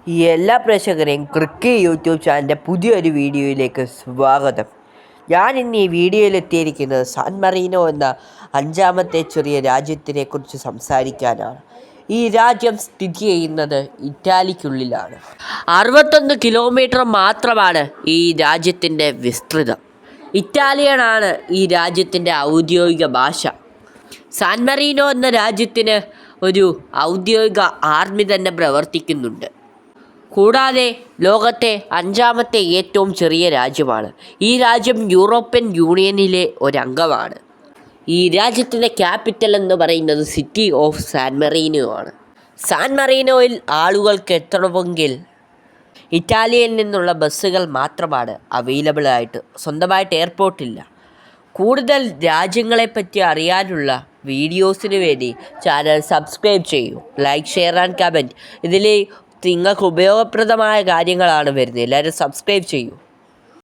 എല്ലാ പ്രേക്ഷകരെയും ക്രിക്കി യൂട്യൂബ് ചാനലിൻ്റെ പുതിയൊരു വീഡിയോയിലേക്ക് സ്വാഗതം. ഞാൻ ഇന്ന് ഈ വീഡിയോയിൽ എത്തിയിരിക്കുന്നത് സാൻ മറീനോ എന്ന 5ാമത്തെ ചെറിയ രാജ്യത്തിനെക്കുറിച്ച് സംസാരിക്കാനാണ്. ഈ രാജ്യം സ്ഥിതി ചെയ്യുന്നത് ഇറ്റാലിക്കുള്ളിലാണ്. 61 കിലോമീറ്റർ മാത്രമാണ് ഈ രാജ്യത്തിൻ്റെ വിസ്തൃതം. ഇറ്റാലിയനാണ് ഈ രാജ്യത്തിൻ്റെ ഔദ്യോഗിക ഭാഷ. സാൻ മറീനോ എന്ന രാജ്യത്തിന് ഒരു ഔദ്യോഗിക ആർമി തന്നെ പ്രവർത്തിക്കുന്നുണ്ട്. കൂടാതെ ലോകത്തെ 5ാമത്തെ ഏറ്റവും ചെറിയ രാജ്യമാണ്. ഈ രാജ്യം യൂറോപ്യൻ യൂണിയനിലെ ഒരംഗമാണ്. ഈ രാജ്യത്തിൻ്റെ ക്യാപിറ്റൽ എന്ന് പറയുന്നത് സിറ്റി ഓഫ് സാൻ മറീനോ ആണ്. സാൻ മറീനോയിൽ ആളുകൾക്ക് എത്തണമെങ്കിൽ ഇറ്റാലിയയിൽ നിന്നുള്ള ബസ്സുകൾ മാത്രമാണ് അവൈലബിൾ ആയിട്ട്. സ്വന്തമായിട്ട് എയർപോർട്ടില്ല. കൂടുതൽ രാജ്യങ്ങളെപ്പറ്റി അറിയാനുള്ള വീഡിയോസിന് വേണ്ടി ചാനൽ സബ്സ്ക്രൈബ് ചെയ്യൂ. Like, share and comment. ഇതിൽ നിങ്ങൾക്ക് ഉപയോഗപ്രദമായ കാര്യങ്ങളാണ് വരുന്നത്. എല്ലാവരും സബ്സ്ക്രൈബ് ചെയ്യൂ.